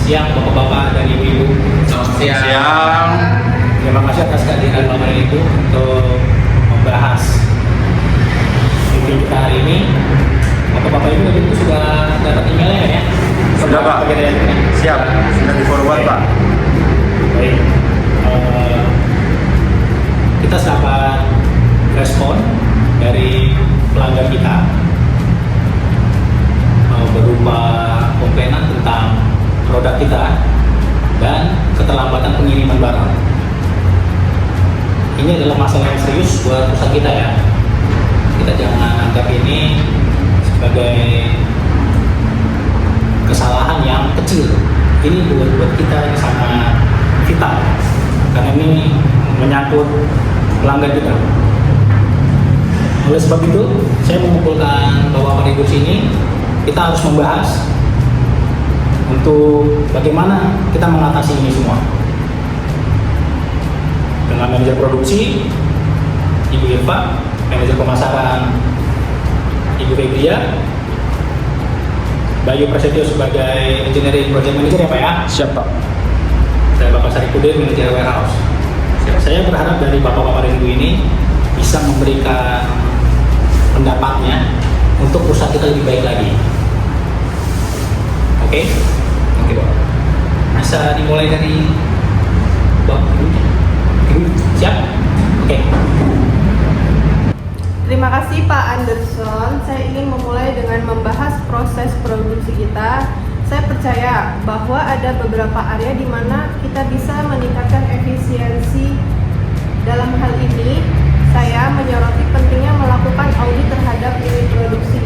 Siang Bapak-Bapak dan Ibu-Ibu. Selamat siang. Siang. Terima kasih atas kehadiran Bapak dan Ibu untuk membahas meeting kita hari ini. Bapak-Bapak Ibu tentu sudah dapat emailnya ya? Sudah Pak. Siap. Sudah di forward Pak. Baik. Kita dapat respon dari pelanggan kita berupa komplainan tentang produk kita dan keterlambatan pengiriman barang. Ini adalah masalah yang serius buat perusahaan kita ya. Kita jangan anggap ini sebagai kesalahan yang kecil. Ini buat kita yang sangat vital karena ini menyangkut pelanggan kita. Oleh sebab itu, saya mengumpulkan Bapak-Bapak Ibu sini. Kita harus membahas untuk bagaimana kita mengatasi ini semua. Dengan manajer produksi, Ibu Irfa, manajer pemasaran, Ibu Febria, Bayu Prasetyo sebagai engineering project manager ya Pak ya? Siap Pak. Saya Bapak Saripudin, manajer warehouse. Saya berharap dari Bapak-Bapak dan Ibu ini bisa memberikan pendapatnya untuk perusahaan kita lebih baik lagi. Oke? Oke Pak. Bisa dimulai dari Bapak Ibu? Siap? Oke. Terima kasih Pak Anderson. Saya ingin memulai dengan membahas proses produksi kita. Saya percaya bahwa ada beberapa area di mana kita bisa meningkatkan efisiensi. Dalam hal ini, saya menyoroti pentingnya melakukan audit terhadap unit produksi.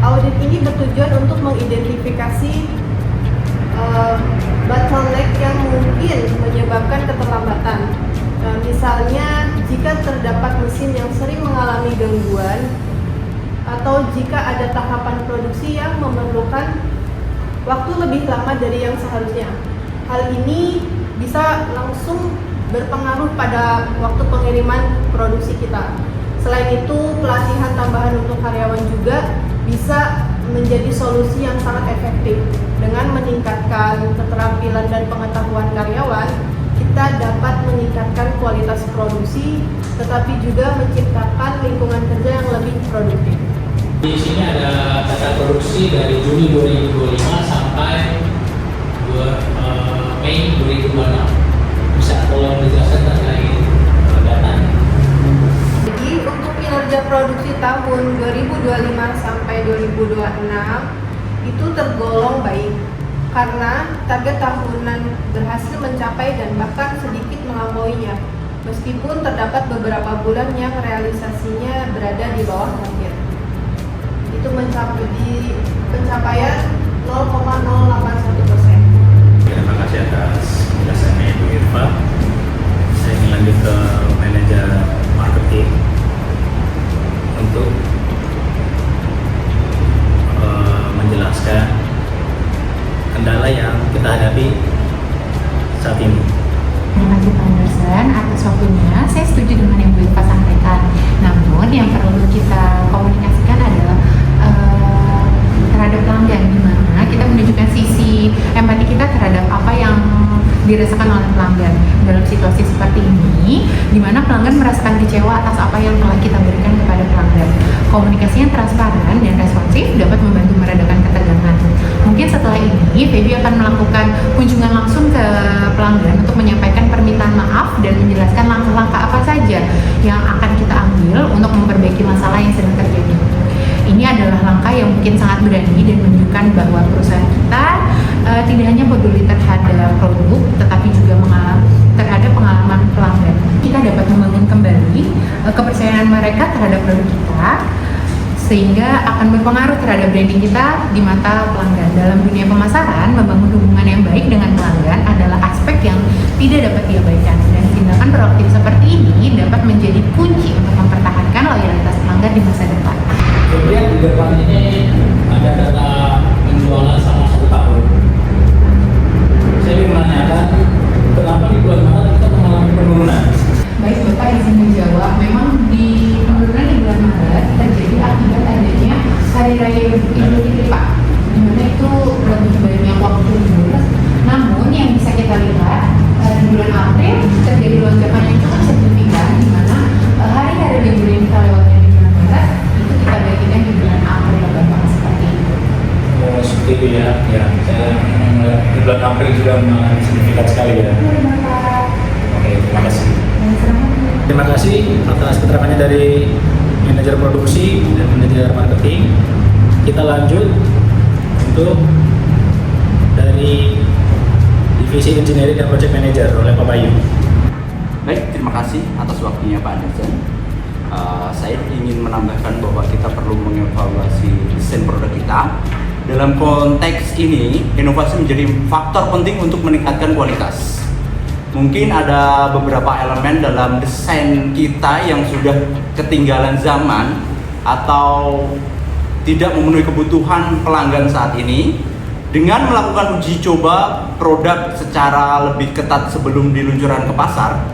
Audit ini bertujuan untuk mengidentifikasi bottleneck yang mungkin menyebabkan keterlambatan. Misalnya, jika terdapat mesin yang sering mengalami gangguan, atau jika ada tahapan produksi yang memerlukan waktu lebih lama dari yang seharusnya. Hal ini bisa langsung berpengaruh pada waktu pengiriman produksi kita. Selain itu, pelatihan tambahan untuk karyawan juga bisa menjadi solusi yang sangat efektif. Dengan meningkatkan keterampilan dan pengetahuan karyawan, kita dapat meningkatkan kualitas produksi, tetapi juga menciptakan lingkungan kerja yang lebih produktif. Di sini ada data produksi dari Juni 2025 sampai Mei 2026. Bisa tolong dijelaskan terkait datanya? Jadi untuk kinerja produksi tahun 2025 sampai 2026 itu tergolong baik karena target tahunan berhasil mencapai dan bahkan sedikit melampauinya, meskipun terdapat beberapa bulan yang realisasinya berada di bawah target. Itu mencapai di pencapaian 0,081%. Terima kasih atas penjelasannya Ibu Irfa. Saya ingin lanjut ke manajer marketing untuk menjelaskan kendala yang kita hadapi saat ini. Terima kasih Pak Anderson atas waktunya. Saya setuju dengan yang Bu Irfa sampaikan. Namun yang perlu kita komunikasikan adalah terhadap pelanggan, di mana kita menunjukkan sisi empati kita terhadap apa yang dirasakan oleh pelanggan dalam situasi seperti ini, di mana pelanggan merasakan kecewa atas apa yang telah kita berikan kepada pelanggan. Komunikasi yang transparan dan responsif dapat membantu meredakan ketegangan. Mungkin setelah ini, Feby akan melakukan kunjungan langsung ke pelanggan untuk menyampaikan permintaan maaf dan menjelaskan langkah-langkah apa saja yang akan kita ambil untuk memperbaiki masalah yang sedang terjadi. Ini adalah langkah yang mungkin sangat berani dan menunjukkan bahwa perusahaan kita tidak hanya peduli terhadap produk, tetapi juga terhadap pengalaman pelanggan. Kita dapat membangun kembali kepercayaan mereka terhadap produk kita, sehingga akan berpengaruh terhadap branding kita di mata pelanggan. Dalam dunia pemasaran, membangun hubungan yang baik dengan pelanggan adalah aspek yang tidak dapat diabaikan, dan tindakan proaktif seperti ini dapat menjadi kunci untuk mempertahankan loyalitas pelanggan di masa depan. Kemudian di depan ini ada data penjualan selama 1 tahun. Saya ingin menanyakan kenapa di bulan Maret kita mengalami penurunan? Baik, Bapak izin menjawab. Memang di penurunan di bulan Maret terjadi akibat adanya Hari Raya Idul Fitri, Pak. Dimana itu itu lebih banyak waktu libur. Namun yang bisa kita lihat di bulan April terjadi lonjakan yang cukup signifikan, di mana hari-hari libur yang kita lewatkan di bulan Maret itu kita bagikan di bulan April, Bapak, seperti itu. Oh, seperti itu ya. Ya, saya melihat di bulan April sudah mengalami signifikan sekali ya. Bapak. Oke, terima kasih. Dan selamat. Terima kasih atas keterangannya dari manajer produksi dan manajer marketing. Kita lanjut untuk dari divisi engineering dan project manager oleh Pak Bayu. Baik, terima kasih atas waktunya Pak Anderson. Saya ingin menambahkan bahwa kita perlu mengevaluasi desain produk kita. Dalam konteks ini, inovasi menjadi faktor penting untuk meningkatkan kualitas. Mungkin ada beberapa elemen dalam desain kita yang sudah ketinggalan zaman atau tidak memenuhi kebutuhan pelanggan saat ini. Dengan melakukan uji coba produk secara lebih ketat sebelum diluncurkan ke pasar,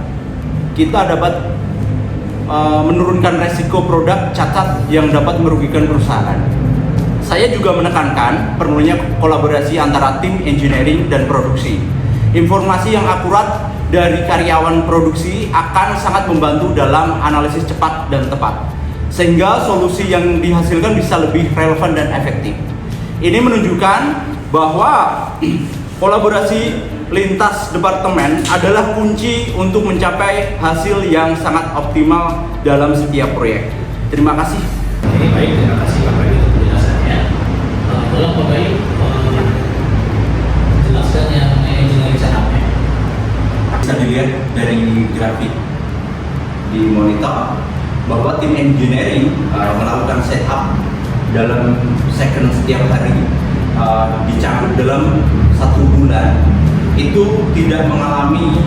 kita dapat menurunkan resiko produk cacat yang dapat merugikan perusahaan. Saya juga menekankan perlunya kolaborasi antara tim engineering dan produksi. Informasi yang akurat dari karyawan produksi akan sangat membantu dalam analisis cepat dan tepat, sehingga solusi yang dihasilkan bisa lebih relevan dan efektif. Ini menunjukkan bahwa kolaborasi lintas departemen adalah kunci untuk mencapai hasil yang sangat optimal dalam setiap proyek. Terima kasih. Oke, baik, terima kasih Pak Bayu untuk penjelasannya. Tolong Pak Bayu jelaskan yang engineering setup-nya. Bisa dilihat dari grafik di monitor bahwa tim engineering melakukan setup dalam second setiap hari, dicakup dalam 1 bulan. Itu tidak mengalami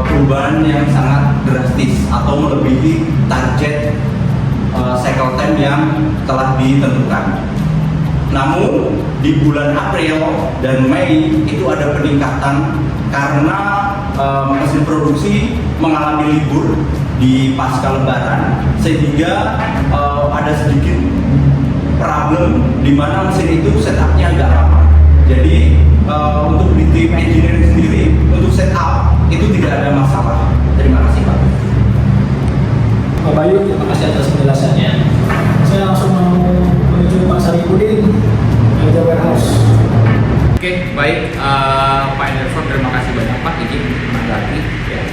perubahan yang sangat drastis atau melebihi target cycle time yang telah ditentukan. Namun di bulan April dan Mei itu ada peningkatan karena mesin produksi mengalami libur di pasca lebaran, sehingga ada sedikit problem di mana mesin itu setupnya agak lama. Jadi untuk di tim engineering sendiri untuk setup itu tidak ada masalah. Terima kasih Pak. Pak Bayu, terima kasih atas penjelasannya. Saya langsung mau menuju Pak Saripudin, manajer warehouse. Oke, baik Pak Anderson, terima kasih banyak Pak izin menanggapi. Ya.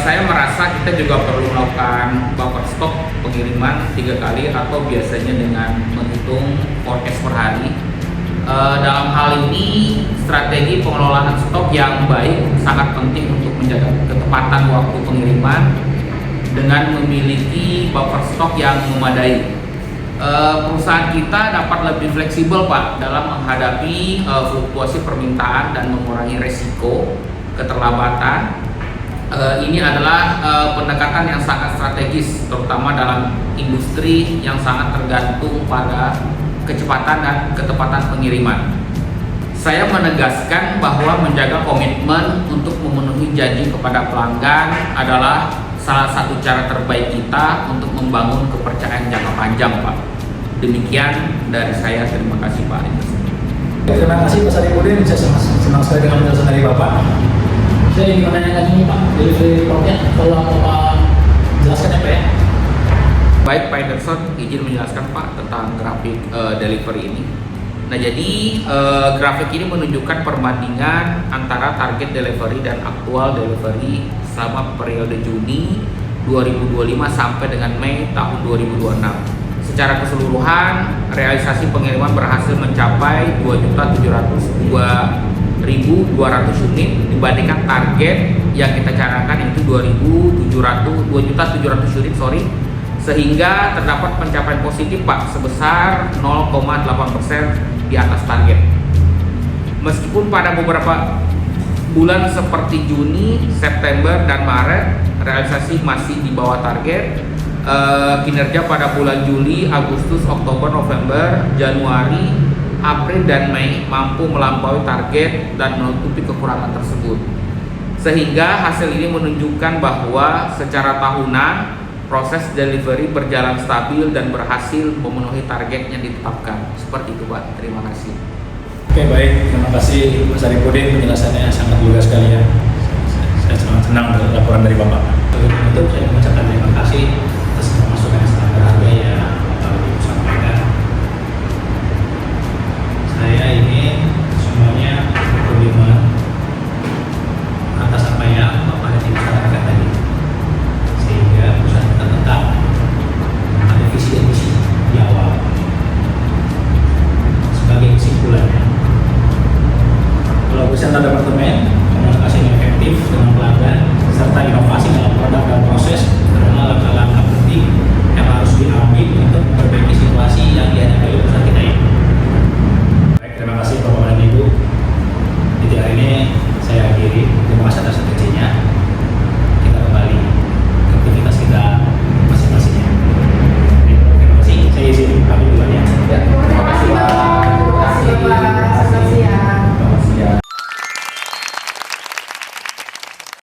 Saya merasa kita juga perlu melakukan buffer stok pengiriman 3 kali atau biasanya dengan menghitung forecast per hari. Dalam hal ini strategi pengelolaan stok yang baik sangat penting untuk menjaga ketepatan waktu pengiriman dengan memiliki buffer stok yang memadai. Perusahaan kita dapat lebih fleksibel Pak dalam menghadapi fluktuasi permintaan dan mengurangi resiko keterlambatan. Ini adalah pendekatan yang sangat strategis, terutama dalam industri yang sangat tergantung pada kecepatan dan ketepatan pengiriman. Saya menegaskan bahwa menjaga komitmen untuk memenuhi janji kepada pelanggan adalah salah satu cara terbaik kita untuk membangun kepercayaan jangka panjang, Pak. Demikian dari saya, terima kasih Pak. Terima kasih Pak Saripudin, saya senang sekali dengan penjelasan dari Bapak. Saya ingin menanyakan ini Pak, delivery reportnya, tolong Bapak jelaskan ya Pak ya. Baik Pak Anderson, izin menjelaskan Pak tentang grafik delivery ini. Nah jadi grafik ini menunjukkan perbandingan antara target delivery dan aktual delivery selama periode Juni 2025 sampai dengan Mei tahun 2026. Secara keseluruhan, realisasi pengiriman berhasil mencapai 2.702.200 unit dibandingkan target yang kita canangkan itu 2.700 unit, sehingga terdapat pencapaian positif Pak sebesar 0,8% di atas target. Meskipun pada beberapa bulan seperti Juni, September, dan Maret realisasi masih di bawah target, kinerja pada bulan Juli, Agustus, Oktober, November, Januari, April, dan Mei mampu melampaui target dan menutupi kekurangan tersebut. Sehingga hasil ini menunjukkan bahwa secara tahunan proses delivery berjalan stabil dan berhasil memenuhi target yang ditetapkan. Seperti itu Pak, terima kasih. Oke baik, terima kasih Mas Arifudin, penjelasannya sangat lugas sekali ya. Saya sangat senang dengan laporan dari Bapak. Untuk saya mengucapkan terima kasih atas masukan yang sangat berharga yang Bapak Ibu sampaikan. Saya ingin semuanya berkomitmen atas apa yang Bapak dan Ibu sampaikan tadi, sehingga perusahaan kita tetap ada visi dan misi di awal. Sebagai kesimpulannya, kalau perusahaan departemen komunikasi yang efektif dengan pelanggan serta inovasi dalam produk dan proses adalah langkah-langkah penting yang harus diambil untuk memperbaiki situasi yang dihadapi oleh perusahaan kita ini. Baik, terima kasih Bapak dan Ibu. Di hari ini saya akhiri. Terima kasih atas